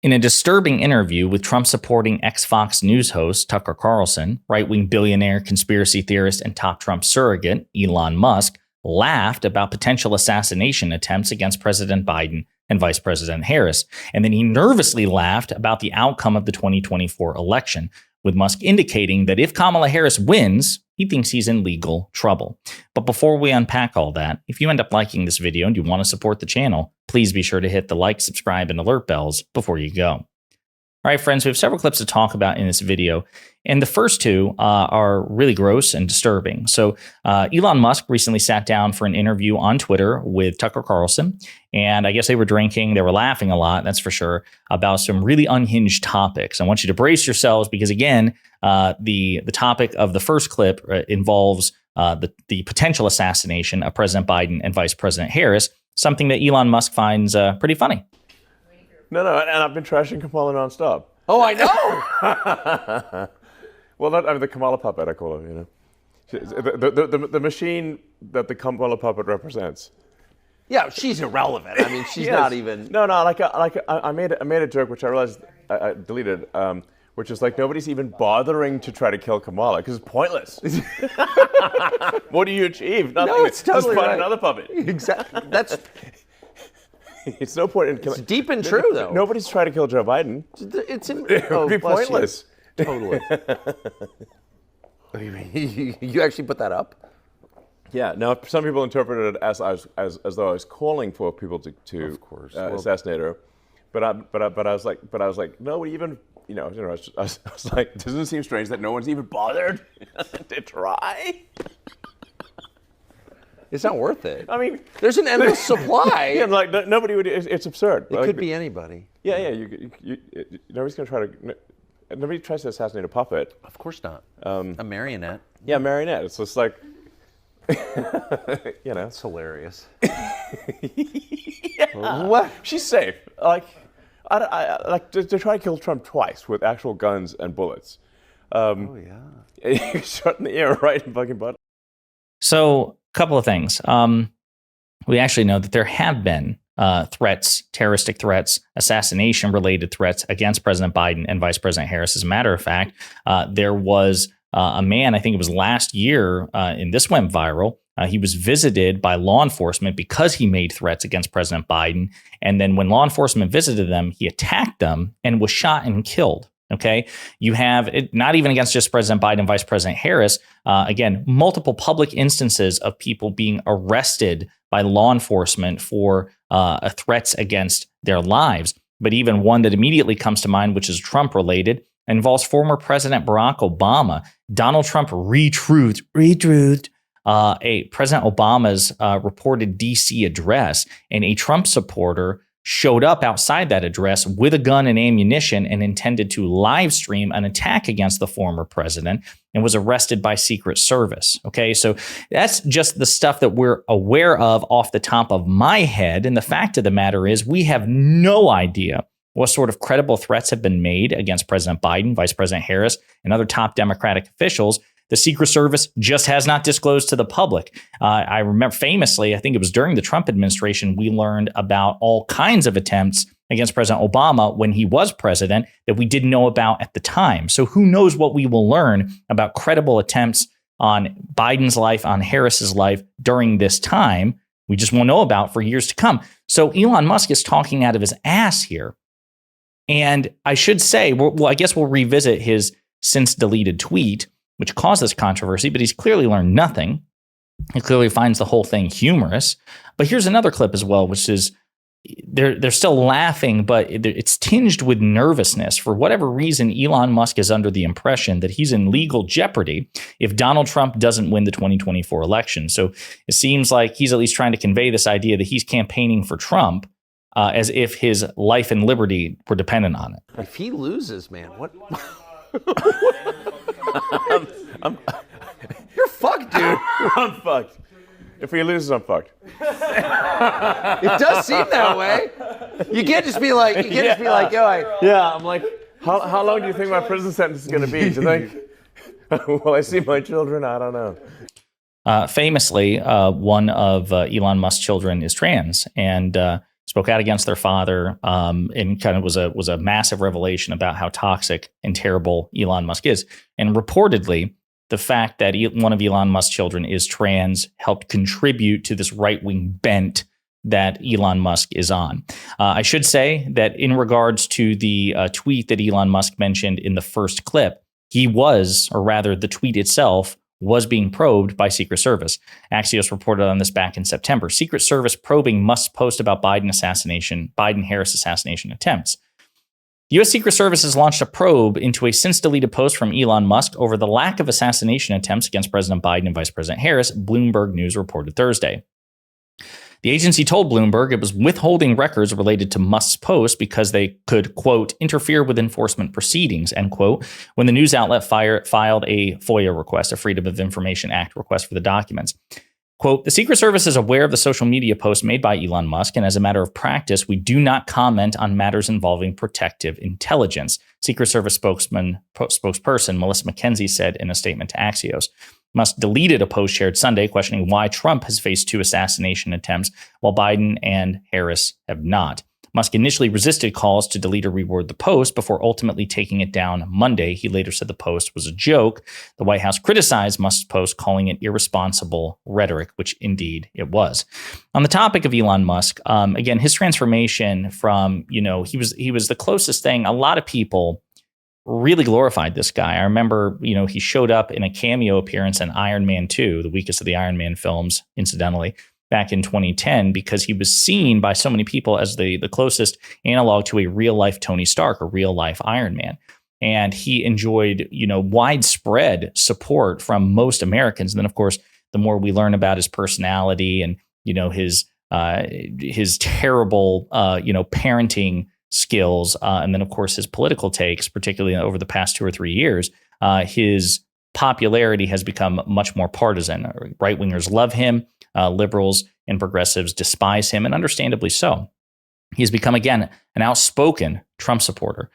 In a disturbing interview with Trump-supporting ex-Fox News host Tucker Carlson, right-wing billionaire, conspiracy theorist, and top Trump surrogate Elon Musk laughed about potential assassination attempts against President Biden and Vice President Harris. And then he nervously laughed about the outcome of the 2024 election, with Musk indicating that if Kamala Harris wins, he thinks he's in legal trouble. But before we unpack all that, if you end up liking this video and you want to support the channel, please be sure to hit the like, subscribe, and alert bells before you go. All right, friends, we have several clips to talk about in this video, and the first two are really gross and disturbing. So Elon Musk recently sat down for an interview on Twitter with Tucker Carlson, and I guess they were drinking, they were laughing a lot, that's for sure, about some really unhinged topics. I want you to brace yourselves because, again, the topic of the first clip involves the potential assassination of President Biden and Vice President Harris, something that Elon Musk finds pretty funny. No, and I've been trashing Kamala nonstop. Oh, I know. Well, the Kamala puppet, I call her. You know, the machine that the Kamala puppet represents. Yeah, she's irrelevant. I mean, she's not even. No. I made a joke which I realized I deleted, which is like nobody's even bothering to try to kill Kamala because it's pointless. What do you achieve? Nothing. No, it's totally Just find right. another puppet. Exactly. That's. It's no point in killing. It's deep and true, though. Nobody's trying to kill Joe Biden. It would be pointless. Totally. You actually put that up? Yeah. Now, some people interpreted it as though I was calling for people to of course. assassinate her, but I was like, no, even I was like, doesn't it seem strange that no one's even bothered to try? It's not worth it. I mean, there's an endless supply. Yeah, like nobody would. It's absurd. It could be anybody. Yeah. Nobody's gonna try to. Nobody tries to assassinate a puppet. Of course not. A marionette. Yeah, marionette. It's just like, It's hilarious. Yeah. What? She's safe. Like, to try to kill Trump twice with actual guns and bullets. Oh yeah. Shot in the ear, right in fucking butt. So, a couple of things. We actually know that there have been threats, terroristic threats, assassination-related threats against President Biden and Vice President Harris. As a matter of fact, there was a man, I think it was last year, and this went viral. He was visited by law enforcement because he made threats against President Biden. And then when law enforcement visited them, he attacked them and was shot and killed. Okay, you have it not even against just President Biden and Vice President Harris. Again, multiple public instances of people being arrested by law enforcement for threats against their lives. But even one that immediately comes to mind, which is Trump related, involves former President Barack Obama. Donald Trump retruthed President Obama's reported DC address, and a Trump supporter showed up outside that address with a gun and ammunition and intended to live stream an attack against the former president and was arrested by Secret Service. Okay, so that's just the stuff that we're aware of off the top of my head. And the fact of the matter is we have no idea what sort of credible threats have been made against President Biden, Vice President Harris, and other top Democratic officials. The Secret Service just has not disclosed to the public. I remember famously, I think it was during the Trump administration, we learned about all kinds of attempts against President Obama when he was president that we didn't know about at the time. So who knows what we will learn about credible attempts on Biden's life, on Harris's life during this time. We just won't know about for years to come. So Elon Musk is talking out of his ass here. And I should say, well, I guess we'll revisit his since deleted tweet, which caused this controversy, but he's clearly learned nothing. He clearly finds the whole thing humorous. But here's another clip as well, which is they're still laughing, but it's tinged with nervousness. For whatever reason, Elon Musk is under the impression that he's in legal jeopardy if Donald Trump doesn't win the 2024 election. So it seems like he's at least trying to convey this idea that he's campaigning for Trump as if his life and liberty were dependent on it. If he loses, man, what? You're fucked, dude. I'm fucked. If he loses, I'm fucked. It does seem that way. You can't just be like, yo, Yeah, I'm like, how long do you think my prison sentence is going to be? Do you think? Will I see my children? I don't know. Famously, one of Elon Musk's children is trans, and spoke out against their father, and kind of was a massive revelation about how toxic and terrible Elon Musk is. And reportedly, the fact that one of Elon Musk's children is trans helped contribute to this right-wing bent that Elon Musk is on. I should say that in regards to the tweet that Elon Musk mentioned in the first clip, he was, or rather the tweet itself, was being probed by Secret Service. Axios reported on this back in September. Secret Service probing Musk's post about Biden-Harris assassination attempts. The U.S. Secret Service has launched a probe into a since-deleted post from Elon Musk over the lack of assassination attempts against President Biden and Vice President Harris, Bloomberg News reported Thursday. The agency told Bloomberg it was withholding records related to Musk's post because they could, quote, interfere with enforcement proceedings, end quote, when the news outlet filed a FOIA request, a Freedom of Information Act request for the documents. Quote, the Secret Service is aware of the social media posts made by Elon Musk, and as a matter of practice, we do not comment on matters involving protective intelligence, Secret Service spokesperson Melissa McKenzie said in a statement to Axios. Musk deleted a post shared Sunday questioning why Trump has faced 2 assassination attempts while Biden and Harris have not. Musk initially resisted calls to delete or reword the post before ultimately taking it down Monday. He later said the post was a joke. The White House criticized Musk's post, calling it irresponsible rhetoric, which indeed it was. On the topic of Elon Musk, again, his transformation from, he was the closest thing. A lot of people really glorified this guy. I remember, he showed up in a cameo appearance in Iron Man 2, the weakest of the Iron Man films, incidentally, back in 2010, because he was seen by so many people as the closest analog to a real-life Tony Stark, a real-life Iron Man. And he enjoyed, widespread support from most Americans. And then, of course, the more we learn about his personality and, his terrible, parenting skills, and then, of course, his political takes, particularly over the past 2 or 3 years, his popularity has become much more partisan. Right-wingers love him. Liberals and progressives despise him, and understandably so. He has become, again, an outspoken Trump supporter.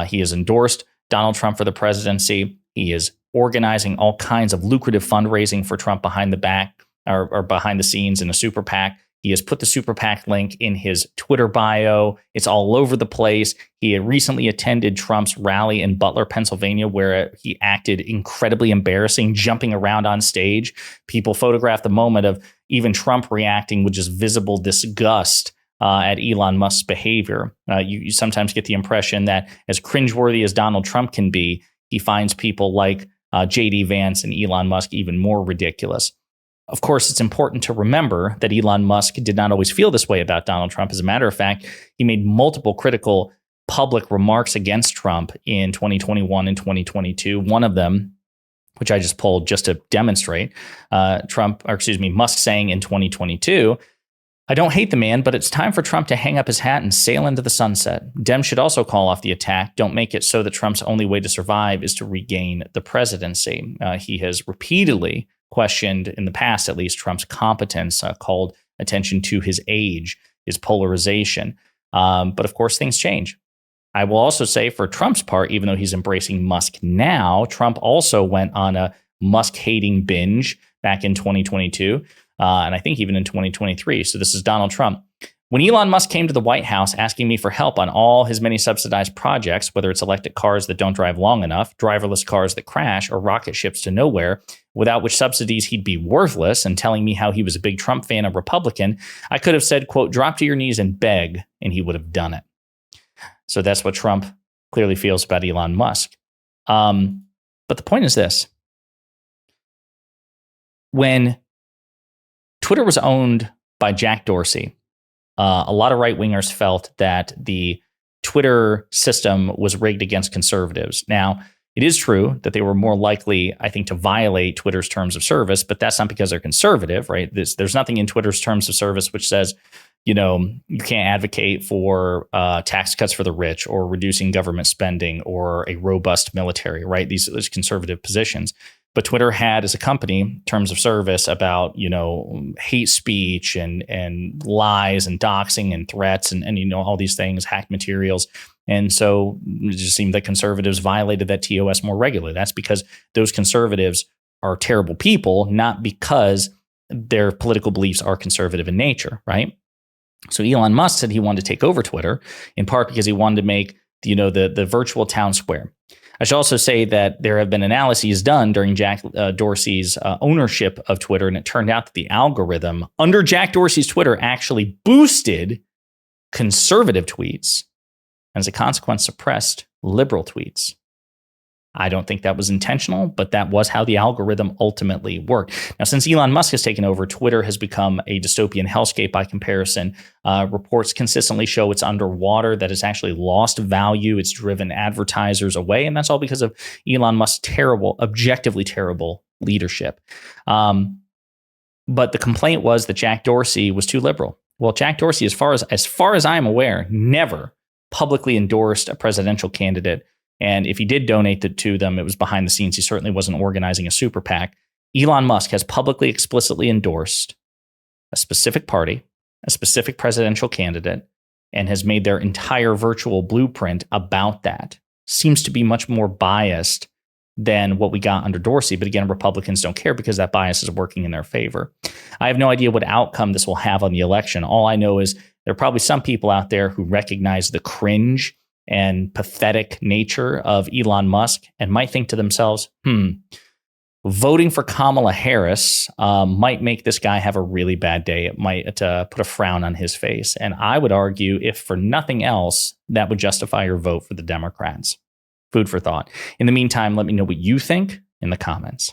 He has endorsed Donald Trump for the presidency. He is organizing all kinds of lucrative fundraising for Trump behind the scenes in a super PAC. He has put the super PAC link in his Twitter bio. It's all over the place. He had recently attended Trump's rally in Butler, Pennsylvania, where he acted incredibly embarrassing, jumping around on stage. People photographed the moment of even Trump reacting with just visible disgust at Elon Musk's behavior. You sometimes get the impression that as cringeworthy as Donald Trump can be, he finds people like J.D. Vance and Elon Musk even more ridiculous. Of course, it's important to remember that Elon Musk did not always feel this way about Donald Trump. As a matter of fact, he made multiple critical public remarks against Trump in 2021 and 2022. One of them, which I just pulled just to demonstrate, Musk saying in 2022, I don't hate the man, but it's time for Trump to hang up his hat and sail into the sunset. Dems should also call off the attack. Don't make it so that Trump's only way to survive is to regain the presidency. He has repeatedly questioned, in the past at least, Trump's competence, called attention to his age, his polarization. But of course, things change. I will also say for Trump's part, even though he's embracing Musk now, Trump also went on a Musk-hating binge back in 2022, and I think even in 2023. So this is Donald Trump. When Elon Musk came to the White House asking me for help on all his many subsidized projects, whether it's electric cars that don't drive long enough, driverless cars that crash, or rocket ships to nowhere, without which subsidies he'd be worthless, and telling me how he was a big Trump fan and Republican, I could have said, quote, drop to your knees and beg, and he would have done it. So that's what Trump clearly feels about Elon Musk. But the point is this. When Twitter was owned by Jack Dorsey, a lot of right-wingers felt that the Twitter system was rigged against conservatives. Now, it is true that they were more likely, I think, to violate Twitter's terms of service, but that's not because they're conservative, right? There's nothing in Twitter's terms of service which says, you can't advocate for tax cuts for the rich or reducing government spending or a robust military, right? These conservative positions. But Twitter had, as a company, terms of service about, hate speech and lies and doxing and threats and all these things, hacked materials. And so it just seemed that conservatives violated that TOS more regularly. That's because those conservatives are terrible people, not because their political beliefs are conservative in nature, right? So Elon Musk said he wanted to take over Twitter, in part because he wanted to make the virtual town square. I should also say that there have been analyses done during Jack Dorsey's ownership of Twitter, and it turned out that the algorithm under Jack Dorsey's Twitter actually boosted conservative tweets, and as a consequence, suppressed liberal tweets. I don't think that was intentional, but that was how the algorithm ultimately worked. Now, since Elon Musk has taken over, Twitter has become a dystopian hellscape by comparison. Reports consistently show it's underwater, that it's actually lost value. It's driven advertisers away, and that's all because of Elon Musk's objectively terrible leadership. But the complaint was that Jack Dorsey was too liberal. Well, Jack Dorsey, as far as I'm aware, never publicly endorsed a presidential candidate. And if he did donate to them, it was behind the scenes. He certainly wasn't organizing a super PAC. Elon Musk has publicly, explicitly endorsed a specific party, a specific presidential candidate, and has made their entire virtual blueprint about that. Seems to be much more biased than what we got under Dorsey. But again, Republicans don't care because that bias is working in their favor. I have no idea what outcome this will have on the election. All I know is there are probably some people out there who recognize the cringe and pathetic nature of Elon Musk and might think to themselves, voting for Kamala Harris might make this guy have a really bad day. It might put a frown on his face. And I would argue, if for nothing else, that would justify your vote for the Democrats. Food for thought. In the meantime, let me know what you think in the comments.